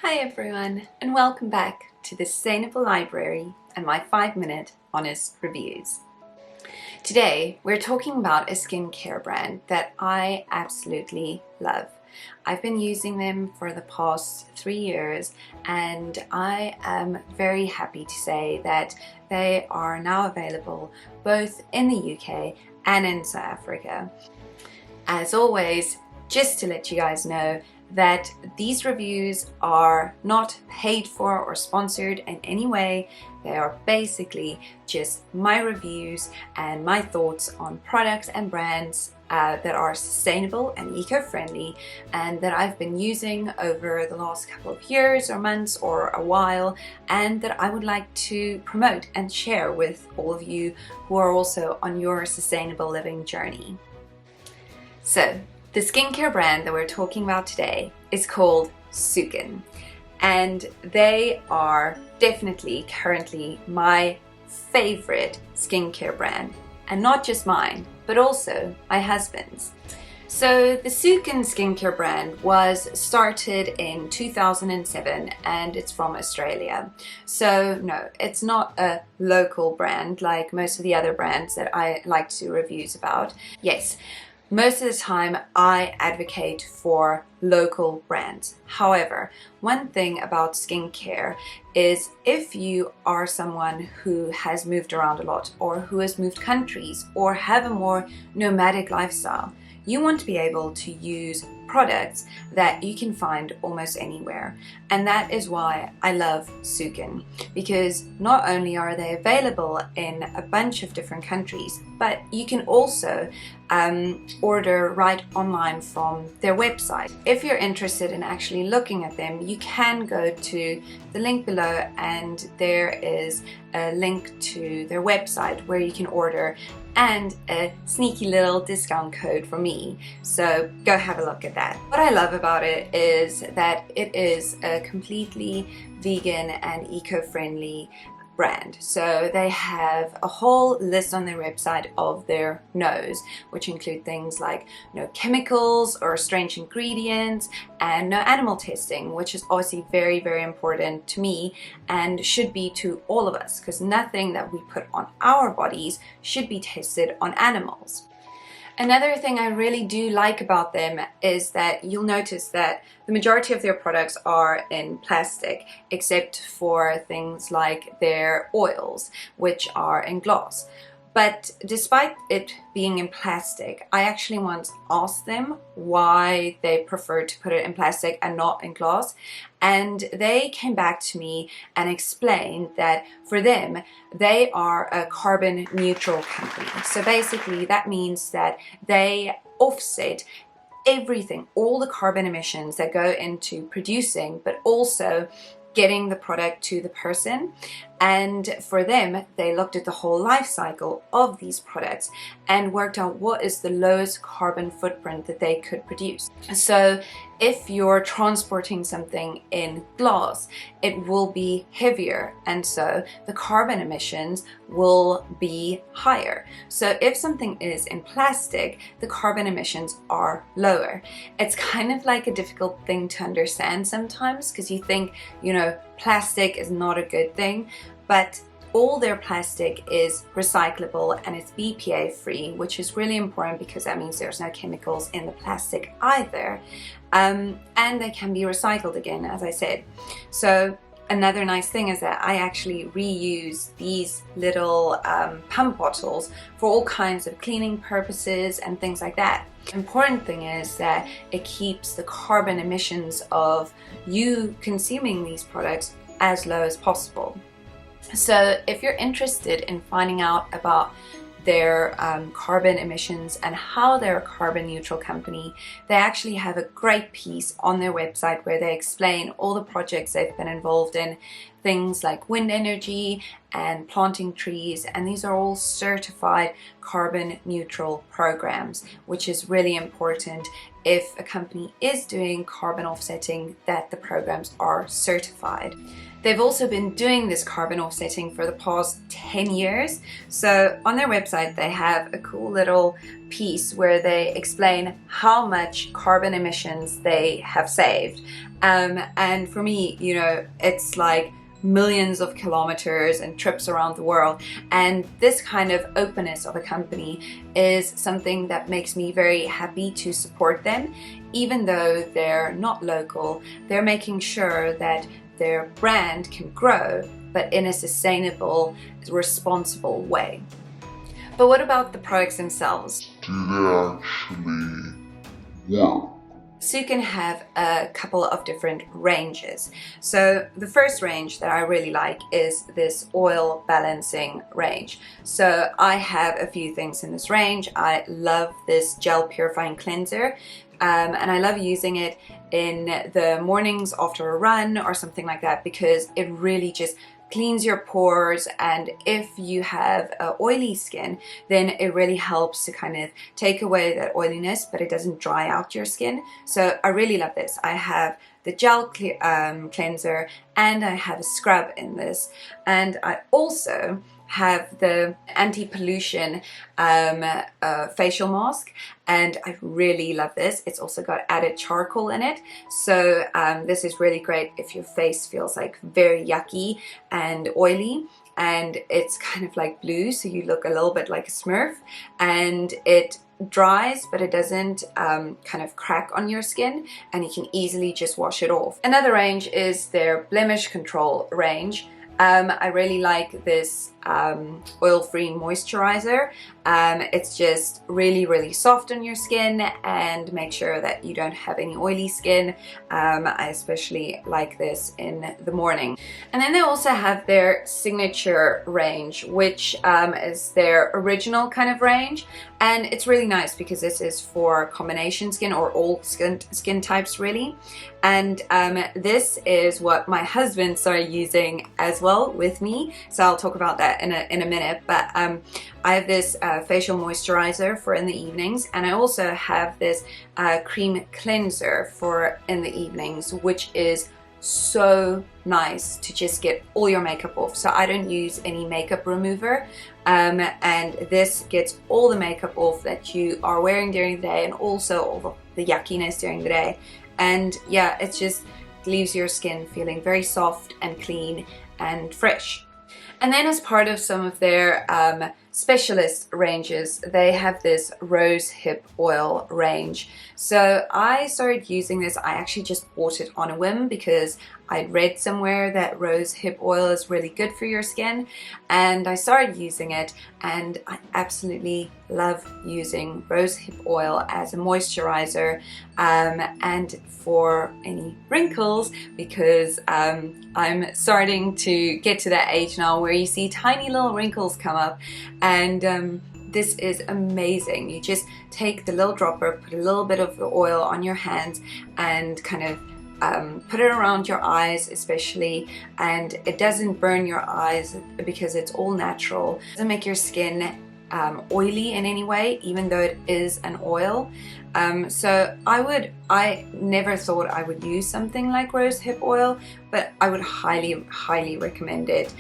Hi everyone, and welcome back to the Sustainable Library and my 5-minute honest reviews. Today we're talking about a skincare brand that I absolutely love. I've been using them for the past 3 years and I am very happy to say that they are now available both in the UK and in South Africa. As always, just to let you guys know that these reviews are not paid for or sponsored in any way. They are basically just my reviews and my thoughts on products and brands that are sustainable and eco-friendly and that I've been using over the last couple of years or months or a while, and that I would like to promote and share with all of you who are also on your sustainable living journey. So, the skincare brand that we're talking about today is called SUKIN, and they are definitely currently my favorite skincare brand, and not just mine, but also my husband's. So the SUKIN skincare brand was started in 2007 and it's from Australia. So no, it's not a local brand like most of the other brands that I like to do reviews about. Yes, most of the time I advocate for local brands. However, one thing about skincare is if you are someone who has moved around a lot or who has moved countries or have a more nomadic lifestyle, you want to be able to use products that you can find almost anywhere. And that is why I love SUKIN, because not only are they available in a bunch of different countries, but you can also order right online from their website. If you're interested in actually looking at them, you can go to the link below and there is a link to their website where you can order, and a sneaky little discount code for me. So go have a look at that. What I love about it is that it is a completely vegan and eco-friendly brand. So they have a whole list on their website of their no's, which include things like no chemicals or strange ingredients and no animal testing, which is obviously very, very important to me and should be to all of us, because nothing that we put on our bodies should be tested on animals. Another thing I really do like about them is that you'll notice that the majority of their products are in plastic, except for things like their oils, which are in glass. But despite it being in plastic, I actually once asked them why they prefer to put it in plastic and not in glass. And they came back to me and explained that for them, they are a carbon neutral company. So basically that means that they offset everything, all the carbon emissions that go into producing, but also getting the product to the person. And for them, they looked at the whole life cycle of these products and worked out what is the lowest carbon footprint that they could produce. So if you're transporting something in glass, it will be heavier, and so the carbon emissions will be higher. So if something is in plastic, the carbon emissions are lower. It's kind of like a difficult thing to understand sometimes, because you think, plastic is not a good thing, but all their plastic is recyclable and it's BPA free, which is really important because that means there's no chemicals in the plastic either. And they can be recycled again, as I said. So another nice thing is that I actually reuse these little pump bottles for all kinds of cleaning purposes and things like that. The important thing is that it keeps the carbon emissions of you consuming these products as low as possible. So if you're interested in finding out about their carbon emissions and how they're a carbon neutral company, they actually have a great piece on their website where they explain all the projects they've been involved in, things like wind energy and planting trees, and these are all certified carbon neutral programs, which is really important if a company is doing carbon offsetting, that the programs are certified. They've also been doing this carbon offsetting for the past 10 years. So on their website, they have a cool little piece where they explain how much carbon emissions they have saved. And for me, you know, it's like millions of kilometers and trips around the world, and this kind of openness of a company is something that makes me very happy to support them. Even though they're not local, they're making sure that their brand can grow, but in a sustainable, responsible way. But what about the products themselves? Do they actually work? SUKIN have a couple of different ranges. So the first range that I really like is this oil balancing range. So I have a few things in this range. I love this gel purifying cleanser, and I love using it in the mornings after a run or something like that, because it really just cleans your pores, and if you have oily skin, then it really helps to kind of take away that oiliness, but it doesn't dry out your skin. So I really love this. I have the gel cleanser, and I have a scrub in this, and I also have the anti-pollution facial mask, and I really love this. It's also got added charcoal in it, so this is really great if your face feels like very yucky and oily, and it's kind of like blue, so you look a little bit like a Smurf, and it dries but it doesn't kind of crack on your skin, and you can easily just wash it off. Another range is their Blemish Control range. I really like this oil-free moisturizer. It's just really soft on your skin and make sure that you don't have any oily skin. I especially like this in the morning. And then they also have their signature range, which is their original kind of range, and it's really nice because this is for combination skin or all skin types really. And this is what my husband started using as well with me, so I'll talk about that in a minute. But I have this facial moisturizer for in the evenings, and I also have this cream cleanser for in the evenings, which is so nice to just get all your makeup off. So I don't use any makeup remover, and this gets all the makeup off that you are wearing during the day, and also all the yuckiness during the day. And yeah, it just leaves your skin feeling very soft and clean and fresh. And then as part of some of their specialist ranges, they have this rose hip oil range. So I started using this. I actually just bought it on a whim because I'd read somewhere that rose hip oil is really good for your skin, and I started using it, and I absolutely love using rose hip oil as a moisturizer and for any wrinkles, because I'm starting to get to that age now where you see tiny little wrinkles come up, and this is amazing. You just take the little dropper, put a little bit of the oil on your hands, and kind of put it around your eyes especially, and it doesn't burn your eyes because it's all natural. It doesn't make your skin oily in any way, even though it is an oil. So I never thought I would use something like rose hip oil, but I would highly recommend it.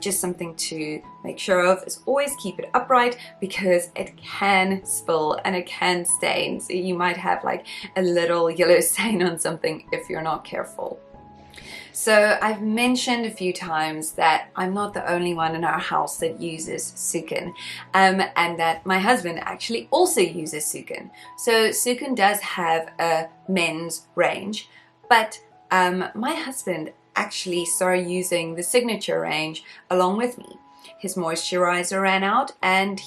Just something to make sure of is always keep it upright, because it can spill and it can stain. So you might have like a little yellow stain on something if you're not careful. So I've mentioned a few times that I'm not the only one in our house that uses SUKIN, and that my husband actually also uses SUKIN. So SUKIN does have a men's range, but my husband actually started using the signature range along with me. His moisturizer ran out, and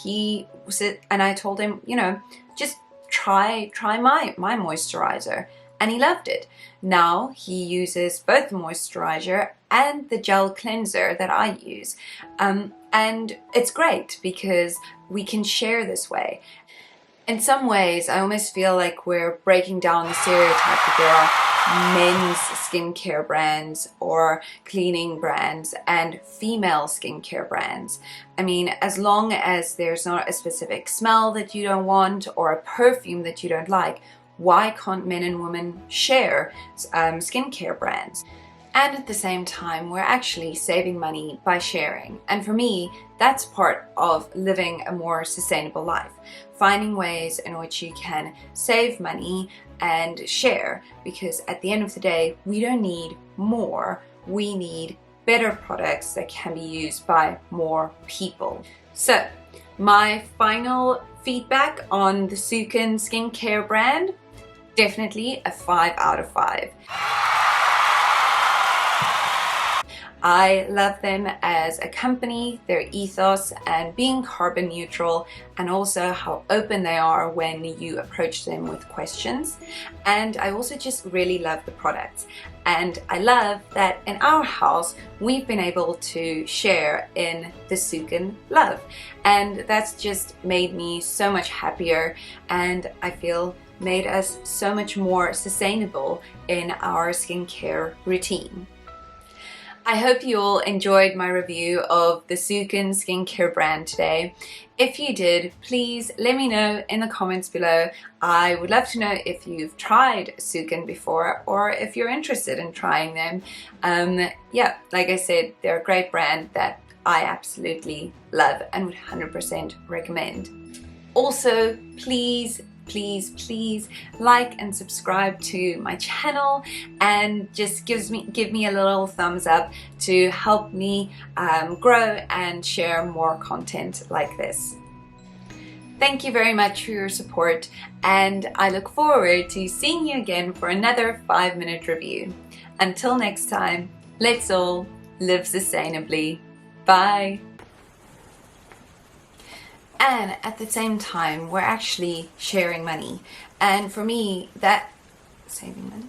I told him, you know, just try my moisturizer. And he loved it. Now he uses both the moisturizer and the gel cleanser that I use. And it's great because we can share this way. In some ways, I almost feel like we're breaking down the stereotype that there are men's skincare brands or cleaning brands and female skincare brands. I mean, as long as there's not a specific smell that you don't want or a perfume that you don't like, why can't men and women share skincare brands? And at the same time, we're actually saving money by sharing. And for me, that's part of living a more sustainable life. Finding ways in which you can save money and share, because at the end of the day, we don't need more, we need better products that can be used by more people. So, my final feedback on the SUKIN skincare brand, definitely a 5 out of 5. I love them as a company, their ethos and being carbon neutral, and also how open they are when you approach them with questions. And I also just really love the products. And I love that in our house, we've been able to share in the SUKIN love. And that's just made me so much happier, and I feel made us so much more sustainable in our skincare routine. I hope you all enjoyed my review of the SUKIN skincare brand today. If you did, please let me know in the comments below. I would love to know if you've tried SUKIN before or if you're interested in trying them. Yeah, like I said, they're a great brand that I absolutely love and would 100% recommend. Also, please like and subscribe to my channel, and just give me a little thumbs up to help me grow and share more content like this. Thank you very much for your support, and I look forward to seeing you again for another 5-minute review. Until next time, let's all live sustainably. Bye! And at the same time, we're actually sharing money. And for me, that saving money.